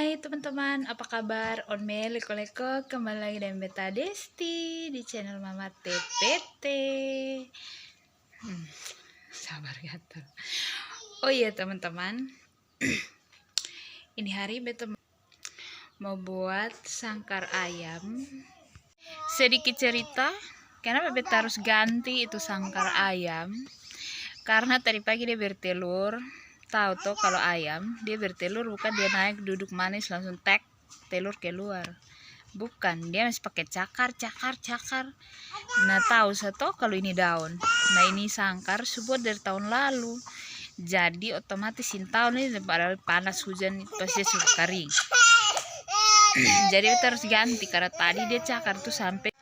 Hai teman-teman, apa kabar? Onme leko-leko kembali lagi dengan Beta Desti di channel Mama TPT. Sabar gatal. Oh iya teman-teman, ini hari Beta mau buat sangkar ayam. Sedikit cerita, kenapa Beta harus ganti itu sangkar ayam? Karena tadi pagi dia bertelur. Tahu toh kalau ayam dia bertelur bukan dia naik duduk manis langsung tek telur keluar, bukan, dia masih pakai cakar. Nah tahu satu kalau ini daun, nah ini sangkar sebuat dari tahun lalu, jadi otomatis ini tahun ini padahal panas hujan pasti sudah kering. Jadi kita harus ganti karena tadi dia cakar tuh sampai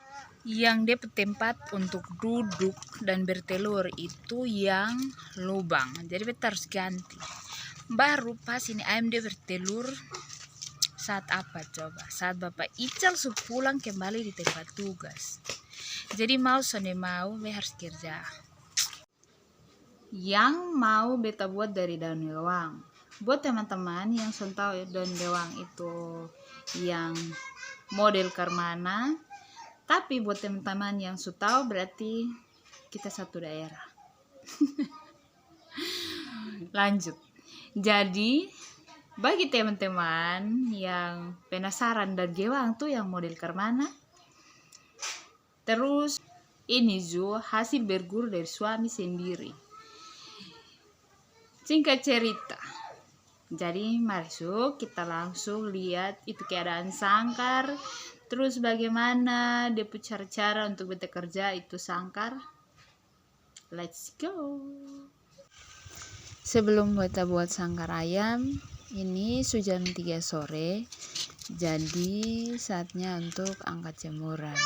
yang dia tempat untuk duduk dan bertelur itu yang lubang, jadi kita harus ganti. Baru pas ini ayam dia bertelur saat apa coba? Saat Bapak Ical pulang kembali di tempat tugas. Jadi mau sonde mau harus kerja. Yang mau beta buat dari daun bawang. Buat teman-teman yang sudah tahu daun bawang itu yang model karmana. Tapi buat teman-teman yang sudah tahu berarti kita satu daerah. Lanjut. Jadi bagi teman-teman yang penasaran dan gewang tuh yang model karmana, terus ini juga hasil berguru dari suami sendiri. Singkat cerita, jadi mari kita langsung lihat itu keadaan sangkar. Terus bagaimana dia cara-cara untuk beta kerja itu sangkar. Let's go. Sebelum beta buat sangkar ayam, ini sudah jam 3 sore. Jadi saatnya untuk angkat jemuran.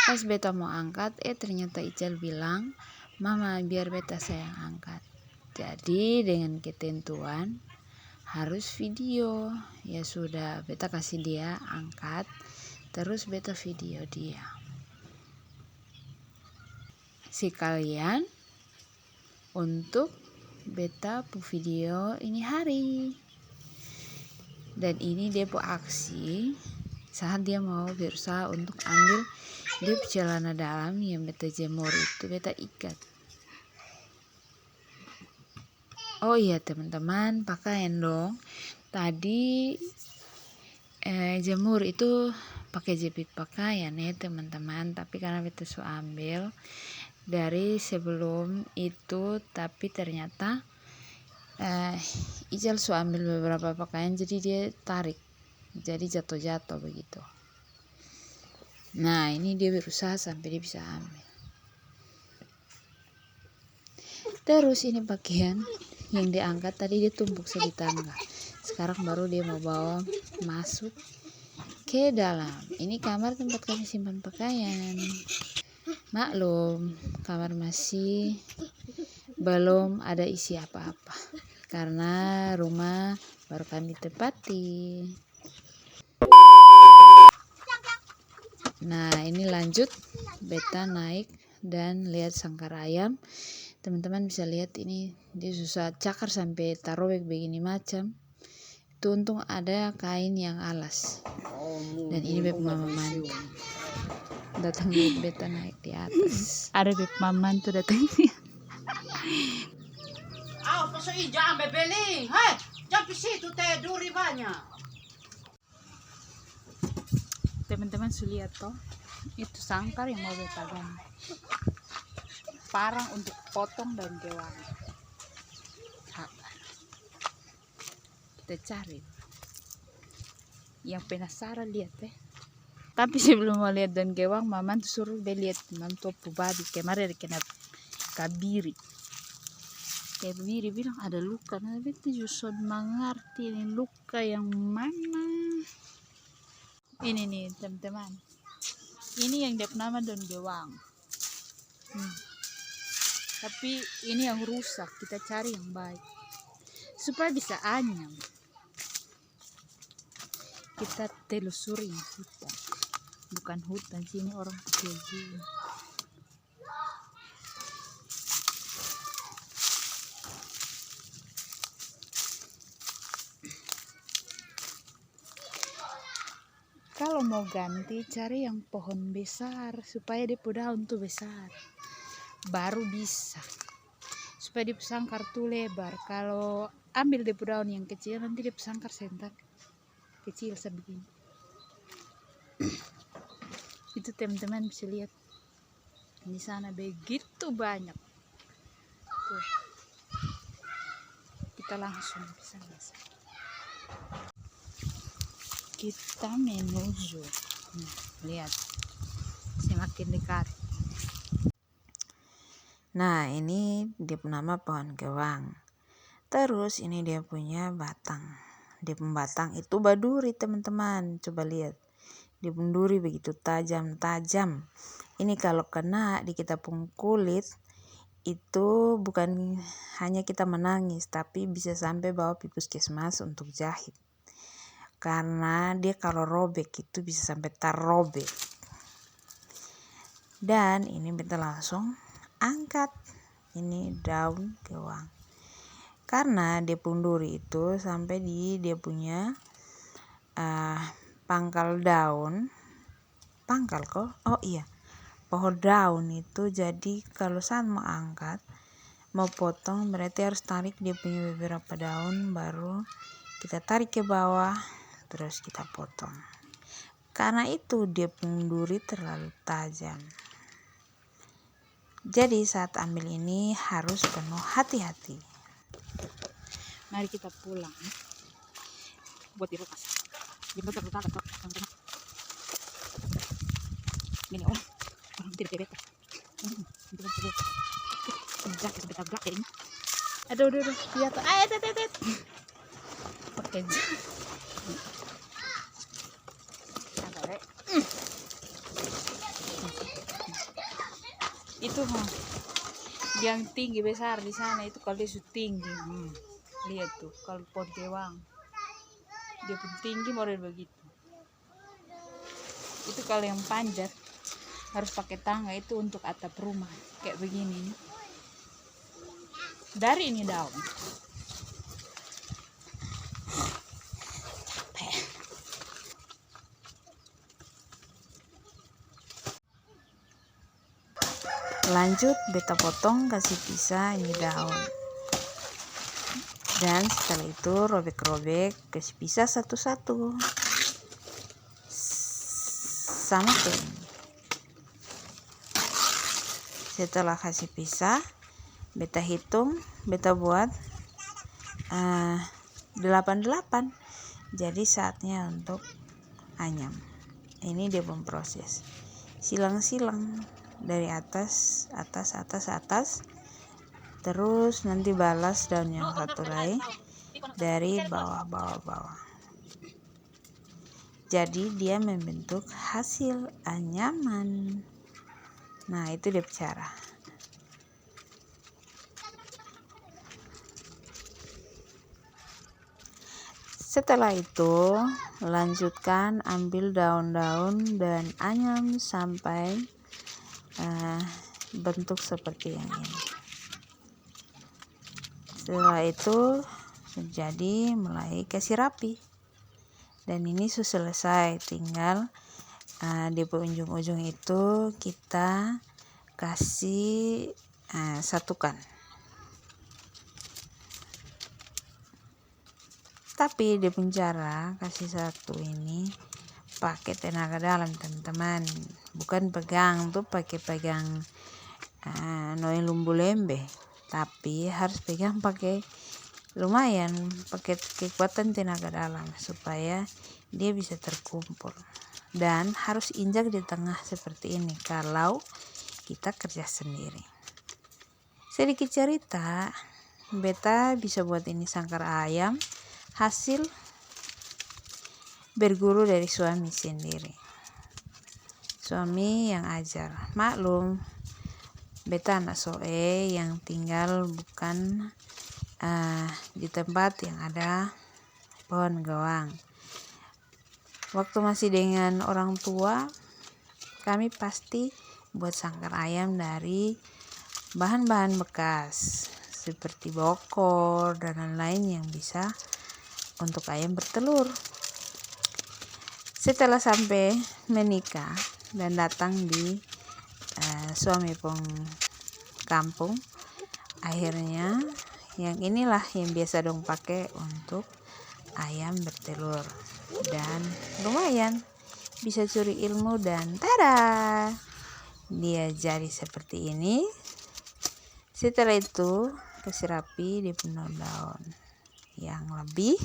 Pas beta mau angkat, ternyata Ical bilang, "Mama, biar beta saya angkat." Jadi dengan ketentuan harus video. Ya sudah, beta kasih dia angkat. Terus beta video dia. Sekalian untuk beta pu video ini hari. Dan ini dia pu aksi saat dia mau berusaha untuk ambil dia celana dalam yang beta jemur itu beta ikat. Oh iya teman-teman, pakaian dong. Tadi jemur itu pakai jepit pakaian ya teman-teman, tapi karena beta su ambil dari sebelum itu, tapi ternyata Ical su ambil beberapa pakaian jadi dia tarik, jadi jatuh-jatuh begitu. Nah ini dia berusaha sampai dia bisa ambil. Terus ini pakaian yang diangkat tadi dia tumpuk di tangga. Sekarang baru dia mau bawa masuk ke dalam. Ini kamar tempat kami simpan pakaian. Maklum, kamar masih belum ada isi apa-apa karena rumah baru kami tepati. Nah ini lanjut beta naik dan lihat sangkar ayam. Teman-teman bisa lihat ini dia susah cakar sampai tarobek begini macam. Itu untung ada kain yang alas. Dan ini beb mama mantu datang lihat beta naik di atas. Ada beb mama mantu datang. Paso jangan bebeli. Hei, jangan di situ teh duri banyak. Teman-teman lihat toh, itu sangkar yang mau beta ganti. Parang untuk potong daun gewang. Kita cari. Yang penasaran lihat Tapi sebelum mau lihat daun gewang, mama tuh suruh dia lihat mantu babi kemarin kena kabiri. Kabiri bilang ada luka. Nah, beta justru mengerti ini luka yang mana. Ini nih teman-teman. Ini yang dia nama daun gewang. Tapi ini yang rusak, kita cari yang baik supaya bisa anyam. Kita telusuri hutan, bukan hutan sini orang kecil. kalau mau ganti cari yang pohon besar supaya dia daun tuh besar, baru bisa. Supaya dia sangkar tuh lebar. Kalau ambil dia daun yang kecil nanti dia sangkar sentak kecil sebegini. Itu teman-teman bisa lihat di sana begitu banyak. Tuh. Kita langsung bisa lihat. Kita menuju. Lihat. Semakin dekat. Nah, ini dia nama pohon gewang. Terus ini dia punya batang. Dia batang itu baduri, teman-teman. Coba lihat. Dia duri begitu tajam-tajam. Ini kalau kena di kita pun kulit, itu bukan hanya kita menangis, tapi bisa sampai bawa pi puskesmas untuk jahit. Karena dia kalau robek itu bisa sampai terrobek. Dan ini kita langsung angkat. Ini daun gewang. Karena dia duri itu sampai di dia punya pangkal daun. Pangkal kok? Oh iya. Pohon daun itu, jadi kalau saat mau angkat, mau potong, berarti harus tarik dia punya beberapa daun, baru kita tarik ke bawah, terus kita potong. Karena itu dia duri terlalu tajam. Jadi saat ambil ini harus penuh hati-hati. Mari kita pulang. Buat di kulkas. Jangan terluka kok. Ini orang tidak bebek. Jangan terluka. Jangan sampai tabrak ya ini. Aduh. Lihat tuh. Ayo. Pakai jam. Itu yang tinggi besar di sana itu kalau dia sudah tinggi. Lihat tuh kalau pohon gewang. Dia pun tinggi model begitu. Itu kalau yang panjat harus pakai tangga, itu untuk atap rumah kayak begini. Dari ini daun. Lanjut beta potong, kasih pisah ini daun. Dan setelah itu robek-robek, kasih pisah satu-satu. Sama kayak ini. Setelah kasih pisah, beta hitung, beta buat 88. Jadi saatnya untuk anyam. Ini dia memproses. Silang-silang dari atas. Terus nanti balas daun yang satu lagi dari bawah. Jadi dia membentuk hasil anyaman. Nah, itu dia cara. Setelah itu lanjutkan ambil daun-daun dan anyam sampai bentuk seperti yang ini. Setelah itu jadi mulai kasih rapi. Dan ini sudah selesai, tinggal di ujung-ujung itu kita kasih satukan. Tapi di penjara kasih satu ini pakai tenaga dalam, teman-teman. Bukan pegang tuh pegang noin lumbu lembe, tapi harus pegang pakai lumayan, pakai kekuatan tenaga dalam supaya dia bisa terkumpul. Dan harus injak di tengah seperti ini kalau kita kerja sendiri. Sedikit cerita, beta bisa buat ini sangkar ayam hasil berguru dari suami sendiri. Suami yang ajar. Maklum, beta anak soe yang tinggal bukan di tempat yang ada pohon gewang. Waktu masih dengan orang tua, kami pasti buat sangkar ayam dari bahan-bahan bekas seperti bokor dan lain-lain yang bisa untuk ayam bertelur. Setelah sampai menikah dan datang di suami pun kampung, akhirnya yang inilah yang biasa dong pakai untuk ayam bertelur, dan lumayan bisa curi ilmu, dan tada, dia jadi seperti ini. Setelah itu kasih rapi dia punya daun yang lebih,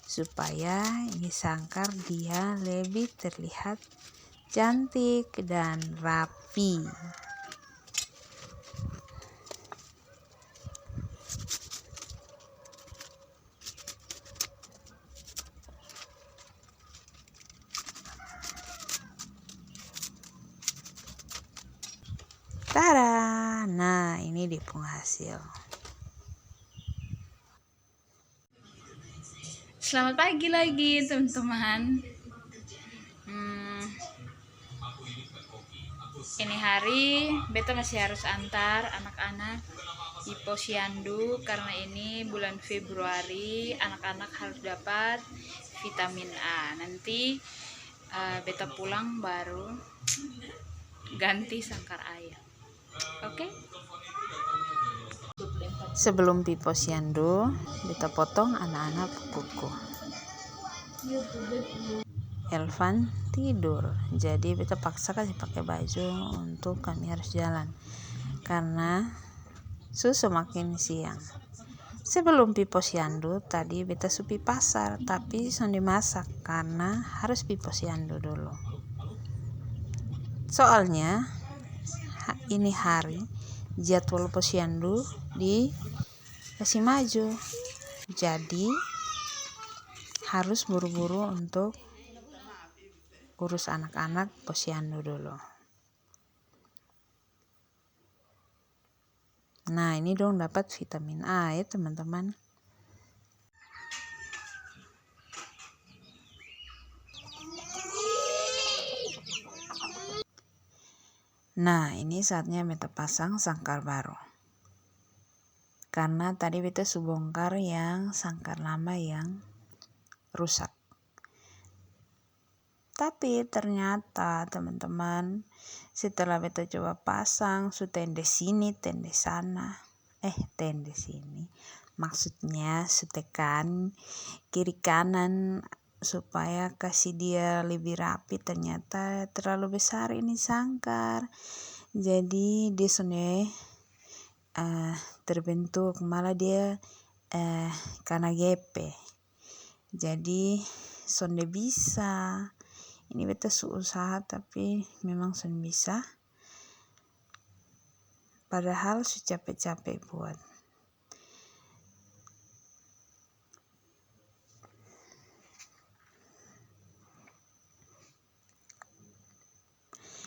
supaya ini sangkar dia lebih terlihat cantik dan rapi. Tada, nah ini dia punya hasil. Selamat pagi lagi teman-teman. Ini hari beta masih harus antar anak-anak di posyandu karena ini bulan Februari, anak-anak harus dapat vitamin A. Nanti beta pulang baru ganti sangkar ayam. Oke? Sebelum pi posyandu, beta potong anak-anak kuku. Elvan tidur, jadi beta paksa kasih pakai baju untuk kami harus jalan karena susu makin siang. Sebelum pi posyandu tadi beta supi pasar, tapi sonde masak karena harus pi posyandu dulu. Soalnya ini hari jadwal posyandu di kasih maju, jadi harus buru-buru untuk urus anak-anak posyandu dulu. Nah ini dong dapat vitamin A ya teman-teman. Nah ini saatnya beta pasang sangkar baru, karena tadi beta subongkar yang sangkar lama yang rusak. Tapi ternyata teman-teman, setelah beta coba pasang, su tende sini, tende sana, tende sini, maksudnya su tekan kiri kanan supaya kasih dia lebih rapi. Ternyata terlalu besar ini sangkar, jadi dia sonde terbentuk, malah dia karena gepe, jadi sonde bisa. Ini beta usaha tapi memang sonde bisa, padahal su capek-capek buat.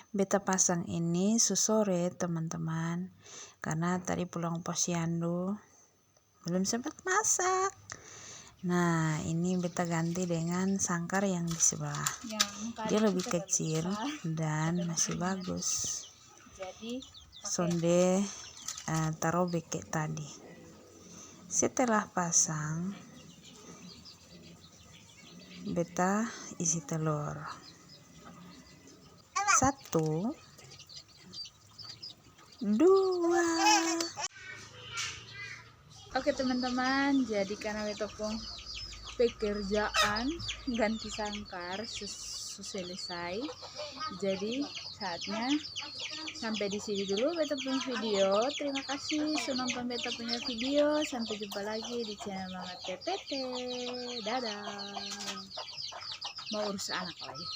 Beta pasang ini sore teman-teman, karena tadi pulang posyandu belum sempat masak. Nah ini beta ganti dengan sangkar yang di sebelah, dia lebih kecil dan masih bagus. Sonde taruh beke tadi. Setelah pasang, beta isi telur 1, 2. Oke teman-teman, jadi karena beta pun pekerjaan ganti sangkar selesai, jadi saatnya sampai di sini dulu beta punya video. Terima kasih sudah nonton beta punya video. Sampai jumpa lagi di channel Mama TPT. Dadah. Mau urus anak lagi.